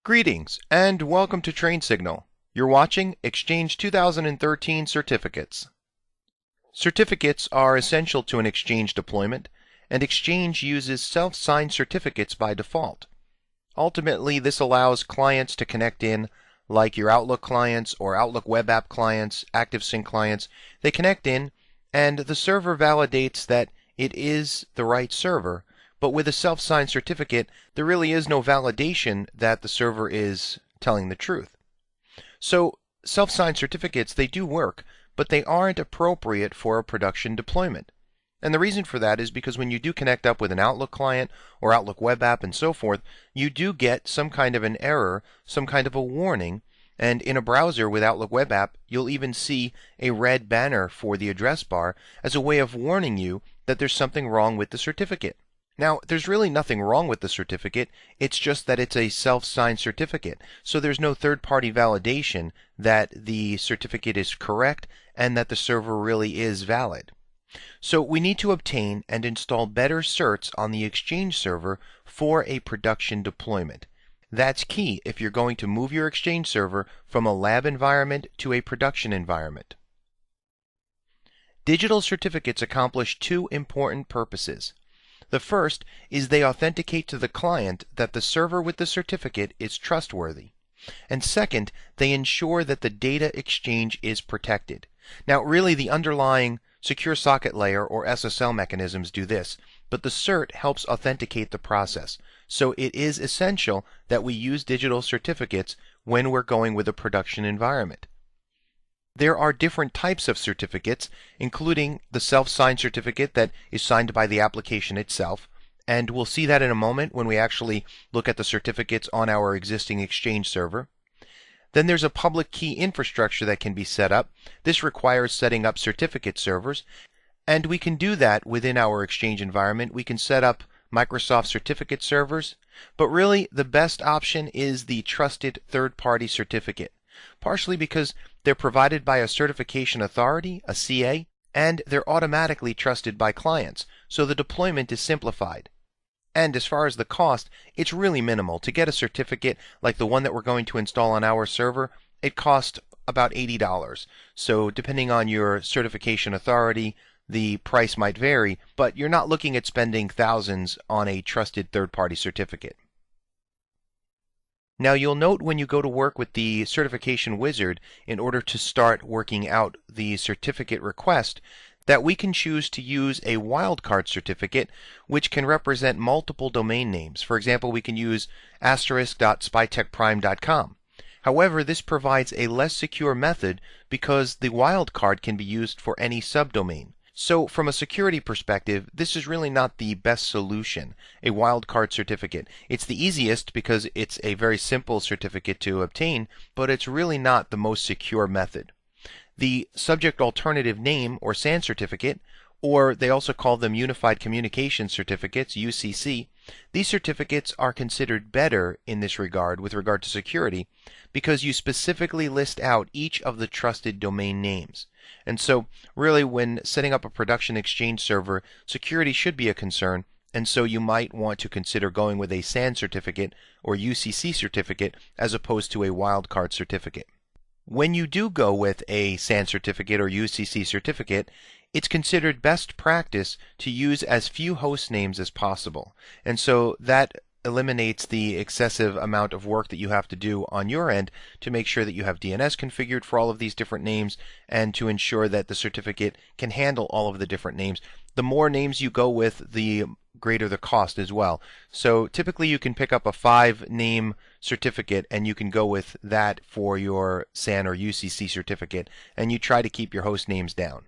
Greetings and welcome to Train Signal. You're watching Exchange 2013 Certificates. Certificates are essential to an Exchange deployment, and Exchange uses self-signed certificates by default. Ultimately, this allows clients to connect in, like your Outlook clients or Outlook web app clients, ActiveSync clients. They connect in, and the server validates that it is the right server. But with a self-signed certificate, there really is no validation that the server is telling the truth. So self-signed certificates, they do work, but they aren't appropriate for a production deployment. And the reason for that is because when you do connect up with an Outlook client or Outlook web app and so forth, you do get some kind of an error, some kind of a warning, and in a browser with Outlook web app, you'll even see a red banner for the address bar as a way of warning you that there's something wrong with the certificate. Now, there's really nothing wrong with the certificate, it's just that it's a self-signed certificate, so there's no third-party validation that the certificate is correct and that the server really is valid. So we need to obtain and install better certs on the Exchange server for a production deployment. That's key if you're going to move your Exchange server from a lab environment to a production environment. Digital certificates accomplish two important purposes. The first is they authenticate to the client that the server with the certificate is trustworthy. And second, they ensure that the data exchange is protected. Now, really, the underlying secure socket layer or SSL mechanisms do this, but the cert helps authenticate the process. So it is essential that we use digital certificates when we're going with a production environment. There are different types of certificates, including the self-signed certificate that is signed by the application itself, and we'll see that in a moment when we actually look at the certificates on our existing Exchange server. Then there's a public key infrastructure that can be set up. This requires setting up certificate servers, and we can do that within our Exchange environment. We can set up Microsoft certificate servers, but really the best option is the trusted third-party certificate, partially because they're provided by a certification authority, a CA, and they're automatically trusted by clients, so the deployment is simplified. And as far as the cost, it's really minimal. To get a certificate like the one that we're going to install on our server, it costs about $80. So depending on your certification authority, the price might vary, but you're not looking at spending thousands on a trusted third-party certificate. Now you'll note when you go to work with the certification wizard in order to start working out the certificate request that we can choose to use a wildcard certificate which can represent multiple domain names. For example, we can use *.spytechprime.com. However, this provides a less secure method because the wildcard can be used for any subdomain. So from a security perspective, this is really not the best solution, a wildcard certificate. It's the easiest because it's a very simple certificate to obtain, but it's really not the most secure method. The subject alternative name or SAN certificate, or they also call them Unified Communication Certificates, UCC, these certificates are considered better in this regard with regard to security because you specifically list out each of the trusted domain names. And so really when setting up a production Exchange server, security should be a concern, and so you might want to consider going with a SAN certificate or UCC certificate as opposed to a wildcard certificate. When you do go with a SAN certificate or UCC certificate, it's considered best practice to use as few host names as possible. And so that eliminates the excessive amount of work that you have to do on your end to make sure that you have DNS configured for all of these different names and to ensure that the certificate can handle all of the different names. The more names you go with, the greater the cost as well. So typically you can pick up a 5-name certificate and you can go with that for your SAN or UCC certificate, and you try to keep your host names down.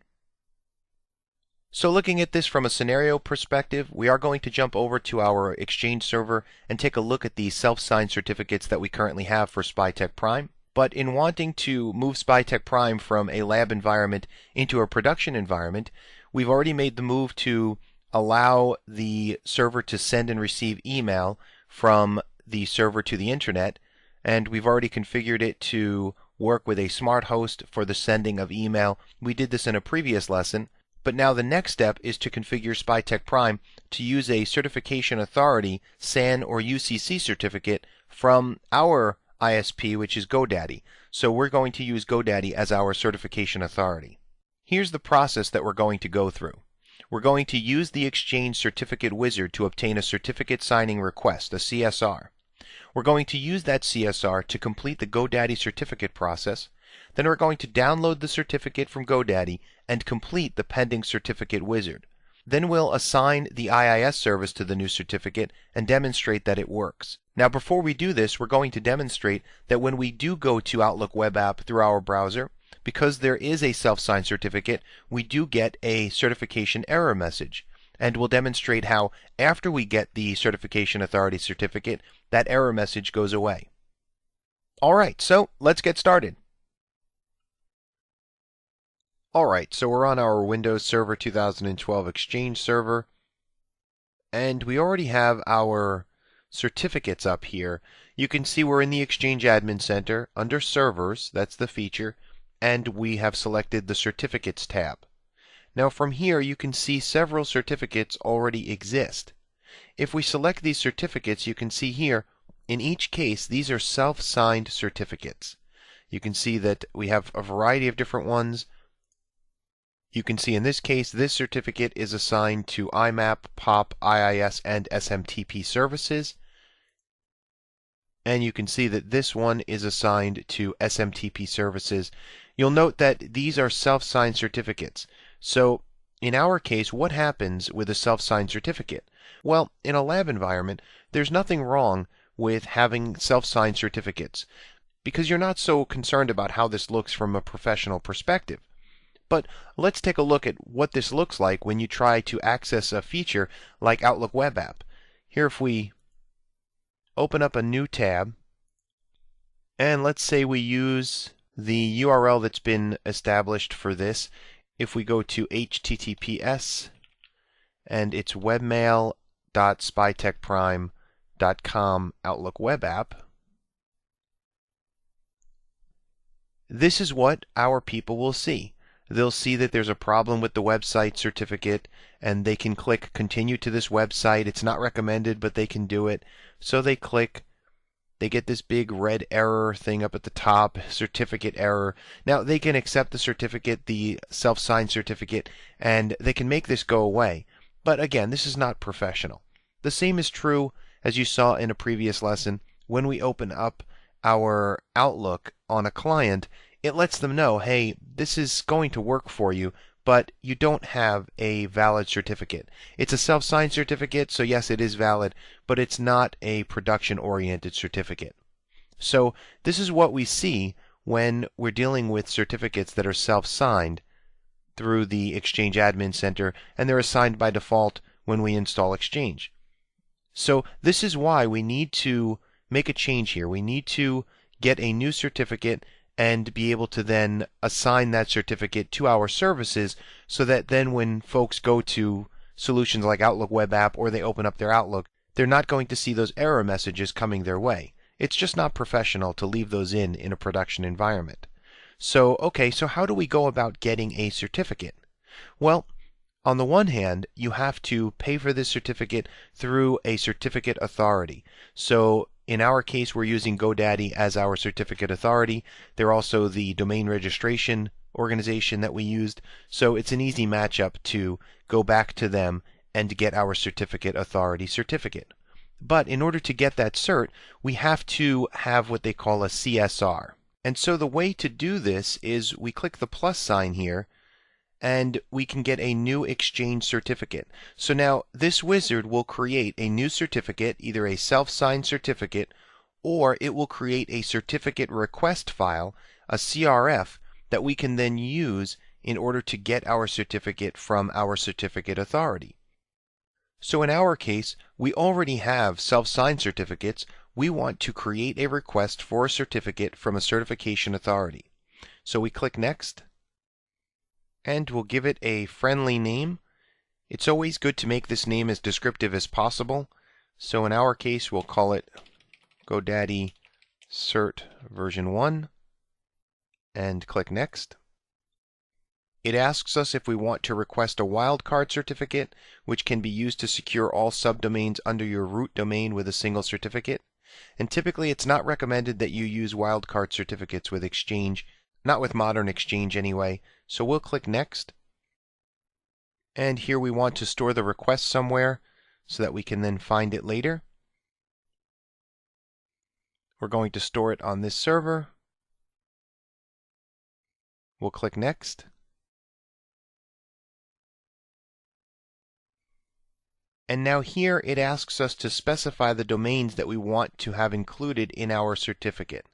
So looking at this from a scenario perspective, we are going to jump over to our Exchange server and take a look at the self-signed certificates that we currently have for SpyTech Prime. But in wanting to move SpyTech Prime from a lab environment into a production environment, we've already made the move to allow the server to send and receive email from the server to the internet, and we've already configured it to work with a smart host for the sending of email. We did this in a previous lesson. But now the next step is to configure SpyTech Prime to use a certification authority SAN or UCC certificate from our ISP, which is GoDaddy. So we're going to use GoDaddy as our certification authority. Here's the process that we're going to go through. We're going to use the Exchange Certificate Wizard to obtain a certificate signing request, a CSR. We're going to use that CSR to complete the GoDaddy certificate process. Then we're going to download the certificate from GoDaddy and complete the pending certificate wizard. Then we'll assign the IIS service to the new certificate and demonstrate that it works. Now before we do this, we're going to demonstrate that when we do go to Outlook Web App through our browser, because there is a self-signed certificate, we do get a certification error message. And we'll demonstrate how after we get the certification authority certificate, that error message goes away. Alright, so let's get started. Alright, so we're on our Windows Server 2012 Exchange server, and we already have our certificates up here. You can see we're in the Exchange Admin Center under Servers, that's the feature, and we have selected the Certificates tab. Now from here you can see several certificates already exist. If we select these certificates, you can see here, in each case, these are self-signed certificates. You can see that we have a variety of different ones. You can see in this case, this certificate is assigned to IMAP, POP, IIS, and SMTP services. And you can see that this one is assigned to SMTP services. You'll note that these are self-signed certificates. So in our case, what happens with a self-signed certificate? Well, in a lab environment, there's nothing wrong with having self-signed certificates because you're not so concerned about how this looks from a professional perspective. But let's take a look at what this looks like when you try to access a feature like Outlook Web App. Here, if we open up a new tab, and let's say we use the URL that's been established for this. If we go to https and it's webmail.spytechprime.com Outlook Web App, this is what our people will see. They'll see that there's a problem with the website certificate, and they can click continue to this website. It's not recommended, but they can do it. So they click. They get this big red error thing up at the top, certificate error. Now they can accept the certificate, the self-signed certificate, and they can make this go away. But again, this is not professional. The same is true, as you saw in a previous lesson, when we open up our Outlook on a client. It lets them know, hey, this is going to work for you, but you don't have a valid certificate. It's a self-signed certificate, so yes, it is valid, but it's not a production-oriented certificate. So this is what we see when we're dealing with certificates that are self-signed through the Exchange Admin Center, and they're assigned by default when we install Exchange. So this is why we need to make a change here. We need to get a new certificate and be able to then assign that certificate to our services so that then when folks go to solutions like Outlook Web App or they open up their Outlook, they're not going to see those error messages coming their way. It's just not professional to leave those in a production environment. So, okay, so how do we go about getting a certificate? Well, on the one hand, you have to pay for this certificate through a certificate authority. So in our case, we're using GoDaddy as our certificate authority. They're also the domain registration organization that we used, so it's an easy matchup to go back to them and get our certificate authority certificate. But in order to get that cert, we have to have what they call a CSR. And so the way to do this is we click the plus sign here, and we can get a new Exchange certificate. So now this wizard will create a new certificate, either a self-signed certificate, or it will create a certificate request file, a CRF, that we can then use in order to get our certificate from our certificate authority. So in our case, we already have self-signed certificates. We want to create a request for a certificate from a certification authority. So we click Next, and we'll give it a friendly name. It's always good to make this name as descriptive as possible. So in our case, we'll call it GoDaddy Cert version 1 and click Next. It asks us if we want to request a wildcard certificate, which can be used to secure all subdomains under your root domain with a single certificate. And typically it's not recommended that you use wildcard certificates with Exchange, not with Modern Exchange anyway. So we'll click Next. And here we want to store the request somewhere so that we can then find it later. We're going to store it on this server. We'll click Next. And now here it asks us to specify the domains that we want to have included in our certificate.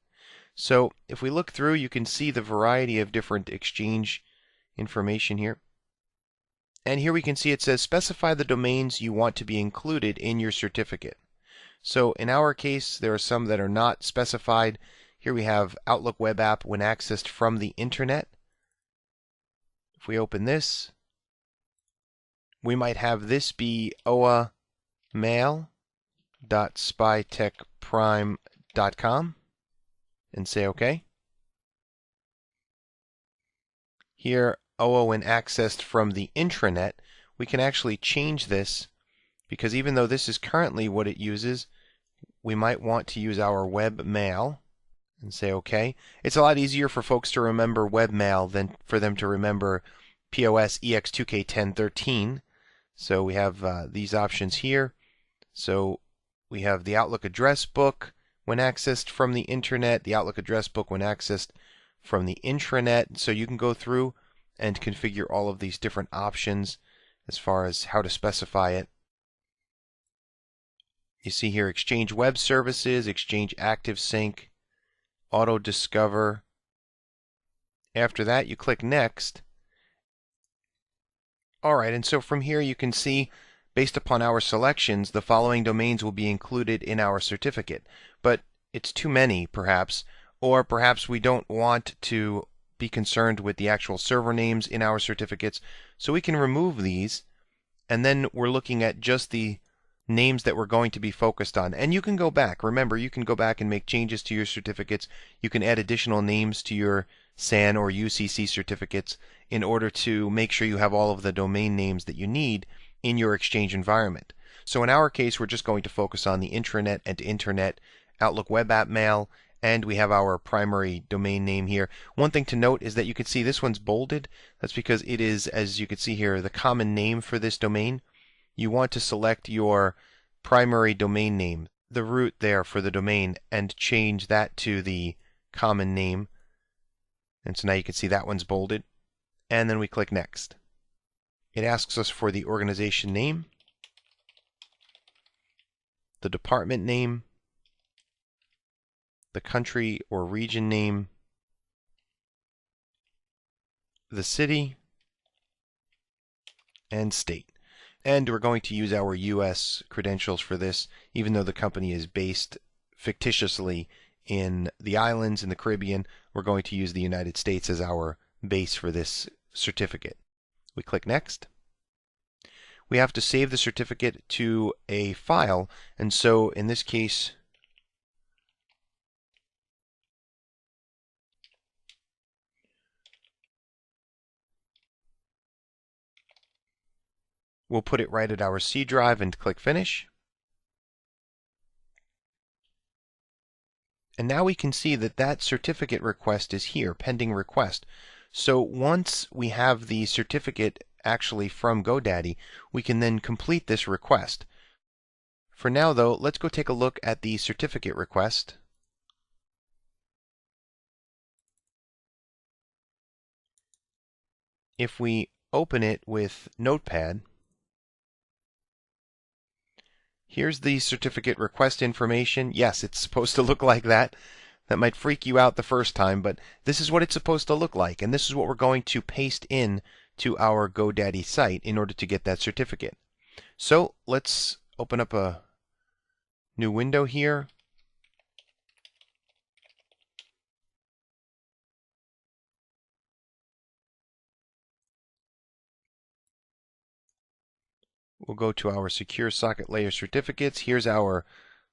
So if we look through, you can see the variety of different Exchange information here. And here we can see it says specify the domains you want to be included in your certificate. So in our case, there are some that are not specified. Here we have Outlook web app when accessed from the internet. If we open this, we might have this be oamail.spytechprime.com and say OK. Here, OA when accessed from the intranet, we can actually change this because even though this is currently what it uses, we might want to use our webmail and say OK. It's a lot easier for folks to remember webmail than for them to remember POS EX2K1013. So we have these options here. So we have the Outlook address book when accessed from the internet, the Outlook address book when accessed from the intranet. So you can go through and configure all of these different options as far as how to specify it. You see here Exchange Web Services, Exchange ActiveSync, Auto Discover. After that, you click Next. Alright, and so from here you can see, based upon our selections, the following domains will be included in our certificate. But it's too many, perhaps, or perhaps we don't want to be concerned with the actual server names in our certificates, so we can remove these, and then we're looking at just the names that we're going to be focused on. And you can go back. Remember, you can go back and make changes to your certificates. You can add additional names to your SAN or UCC certificates in order to make sure you have all of the domain names that you need in your Exchange environment. So in our case, we're just going to focus on the intranet and internet Outlook web app mail, and we have our primary domain name here. One thing to note is that you can see this one's bolded. That's because it is, as you can see here, the common name for this domain. You want to select your primary domain name, the root there for the domain, and change that to the common name. And so now you can see that one's bolded. And then we click Next. It asks us for the organization name, the department name, the country or region name, the city, and state. And we're going to use our US credentials for this, even though the company is based fictitiously in the islands in the Caribbean. We're going to use the United States as our base for this certificate. We click Next. We have to save the certificate to a file, and so in this case, we'll put it right at our C drive and click Finish. And now we can see that that certificate request is here, pending request. So once we have the certificate actually from GoDaddy, we can then complete this request. For now, though, let's go take a look at the certificate request. If we open it with Notepad, here's the certificate request information. Yes, it's supposed to look like that. That might freak you out the first time, but this is what it's supposed to look like, and this is what we're going to paste in to our GoDaddy site in order to get that certificate. So let's open up a new window here. We'll go to our Secure Socket Layer certificates. Here's our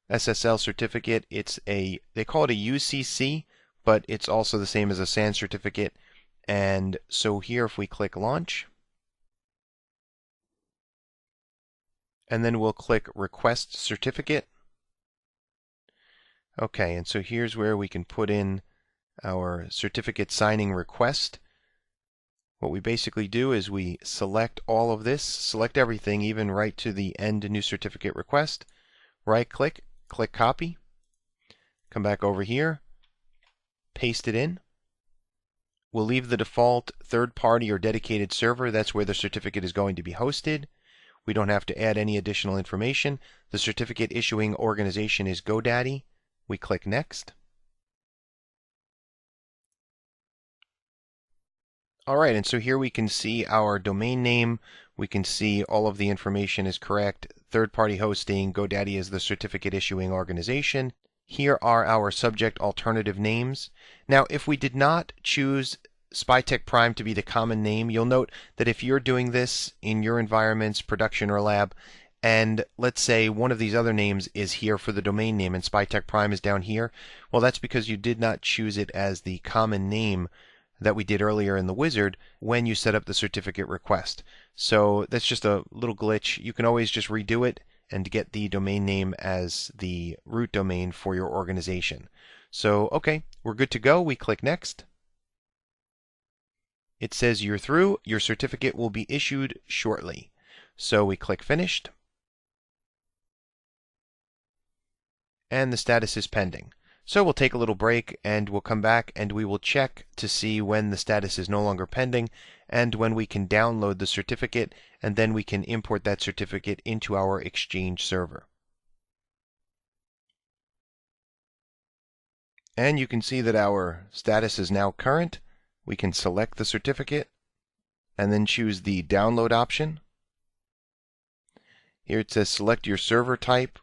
SSL certificate. They call it a UCC, but it's also the same as a SAN certificate. And so here, if we click Launch, and then we'll click Request Certificate, Okay, and so here's where we can put in our certificate signing request. What we basically do is we select all of this, select everything, even right to the end new certificate request, right click, click copy, come back over here, paste it in. We'll leave the default third-party or dedicated server. That's where the certificate is going to be hosted. We don't have to add any additional information. The certificate issuing organization is GoDaddy. We click Next. Alright, and so here we can see our domain name. We can see all of the information is correct. Third-party hosting, GoDaddy is the certificate issuing organization. Here are our subject alternative names. Now, if we did not choose SpyTech Prime to be the common name, you'll note that if you're doing this in your environments, production or lab, and let's say one of these other names is here for the domain name and SpyTech Prime is down here, well, that's because you did not choose it as the common name that we did earlier in the wizard when you set up the certificate request. So that's just a little glitch. You can always just redo it and get the domain name as the root domain for your organization. So, okay, we're good to go. We click Next. It says you're through. Your certificate will be issued shortly. So we click Finished. And the status is pending. So we'll take a little break and we'll come back and we will check to see when the status is no longer pending and when we can download the certificate, and then we can import that certificate into our Exchange server. And you can see that our status is now current. We can select the certificate and then choose the download option. Here it says select your server type.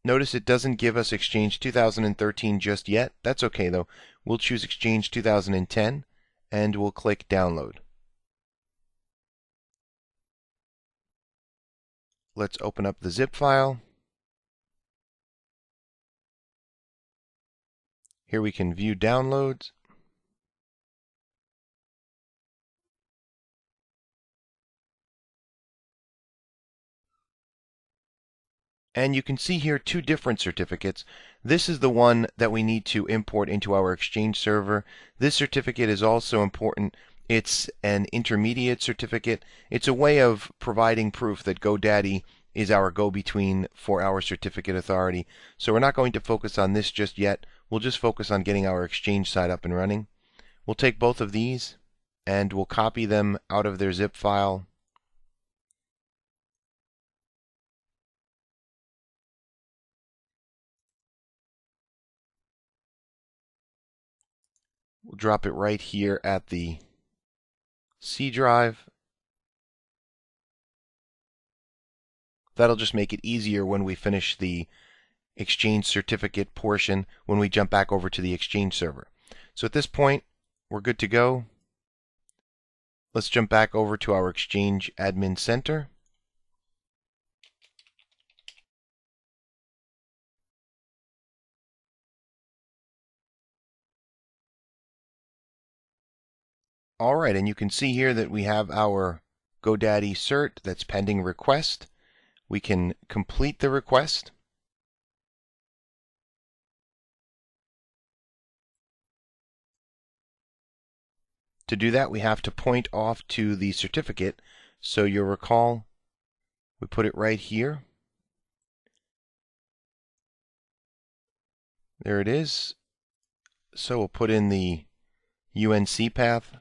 Notice it doesn't give us Exchange 2013 just yet. That's okay though. We'll choose Exchange 2010 and we'll click download. Let's open up the zip file. Here we can view downloads. And you can see here two different certificates. This is the one that we need to import into our Exchange server. This certificate is also important. It's an intermediate certificate. It's a way of providing proof that GoDaddy is our go-between for our certificate authority. So we're not going to focus on this just yet. We'll just focus on getting our Exchange site up and running. We'll take both of these and we'll copy them out of their zip file. We'll drop it right here at the C drive. That'll just make it easier when we finish the Exchange certificate portion when we jump back over to the Exchange server. So at this point, we're good to go. Let's jump back over to our Exchange Admin Center. Alright, and you can see here that we have our GoDaddy cert that's pending request. We can complete the request. To do that, we have to point off to the certificate. So you'll recall we put it right here. There it is. So we'll put in the UNC path.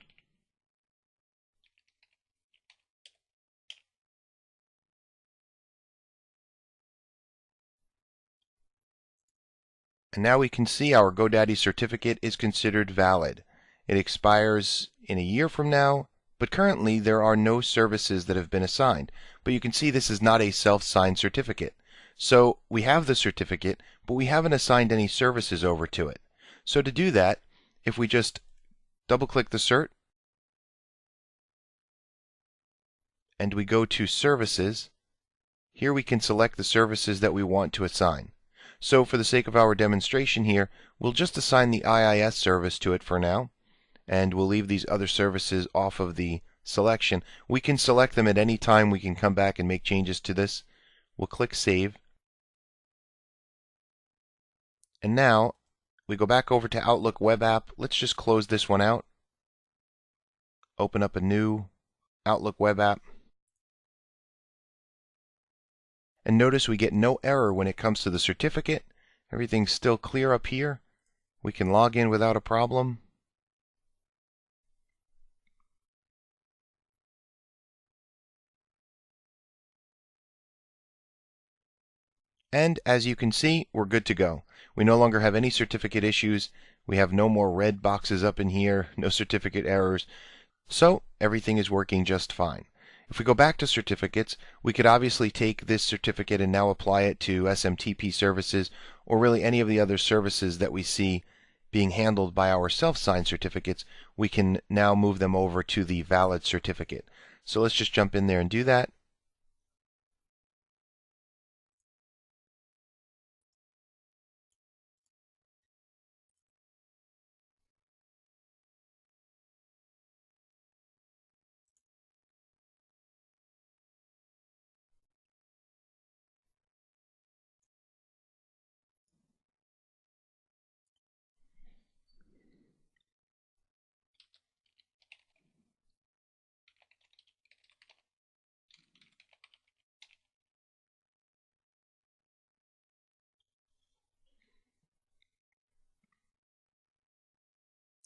And now we can see our GoDaddy certificate is considered valid. It expires in a year from now, but currently there are no services that have been assigned. But you can see this is not a self-signed certificate. So we have the certificate, but we haven't assigned any services over to it. So to do that, if we just double-click the cert, and we go to Services, here we can select the services that we want to assign. So for the sake of our demonstration here, we'll just assign the IIS service to it for now, and we'll leave these other services off of the selection. We can select them at any time. We can come back and make changes to this. We'll click Save. And now we go back over to Outlook Web App. Let's just close this one out. Open up a new Outlook Web App. And notice we get no error when it comes to the certificate. Everything's still clear up here. We can log in without a problem. And as you can see, we're good to go. We no longer have any certificate issues. We have no more red boxes up in here, no certificate errors. So everything is working just fine. If we go back to certificates, we could obviously take this certificate and now apply it to SMTP services, or really any of the other services that we see being handled by our self-signed certificates. We can now move them over to the valid certificate. So let's just jump in there and do that.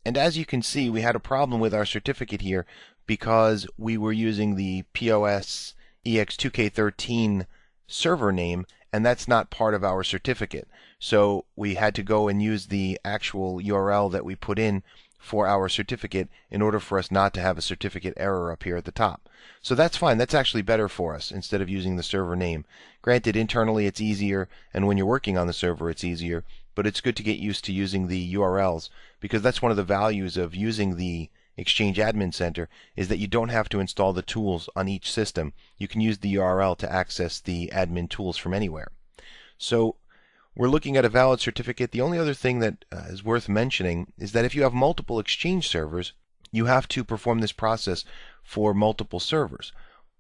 And as you can see, we had a problem with our certificate here because we were using the POS EX2K13 server name, and that's not part of our certificate. So we had to go and use the actual URL that we put in for our certificate in order for us not to have a certificate error up here at the top. So that's fine. That's actually better for us instead of using the server name. Granted, internally it's easier, and when you're working on the server it's easier, but it's good to get used to using the URLs, because that's one of the values of using the Exchange Admin Center, is that you don't have to install the tools on each system. You can use the URL to access the admin tools from anywhere. So we're looking at a valid certificate. The only other thing that is worth mentioning is that if you have multiple Exchange servers, you have to perform this process for multiple servers.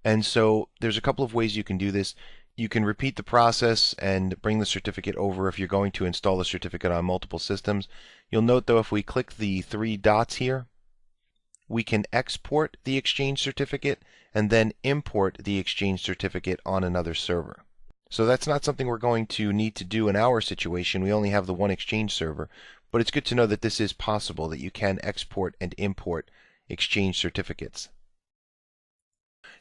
And so there's a couple of ways you can do this. You can repeat the process and bring the certificate over if you're going to install the certificate on multiple systems. You'll note, though, if we click the three dots here, we can export the Exchange certificate and then import the Exchange certificate on another server. So that's not something we're going to need to do in our situation. We only have the one Exchange server, but it's good to know that this is possible, that you can export and import Exchange certificates.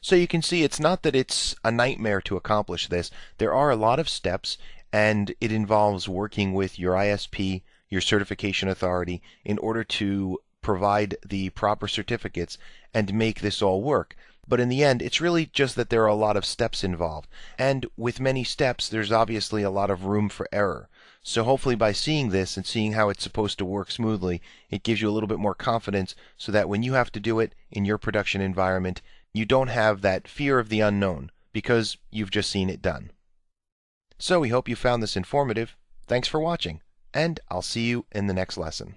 So you can see it's not that it's a nightmare to accomplish this. There are a lot of steps, and it involves working with your ISP, your certification authority, in order to provide the proper certificates and make this all work. But in the end, it's really just that there are a lot of steps involved. And with many steps, there's obviously a lot of room for error. So hopefully by seeing this and seeing how it's supposed to work smoothly, it gives you a little bit more confidence so that when you have to do it in your production environment, you don't have that fear of the unknown because you've just seen it done. So we hope you found this informative. Thanks for watching, and I'll see you in the next lesson.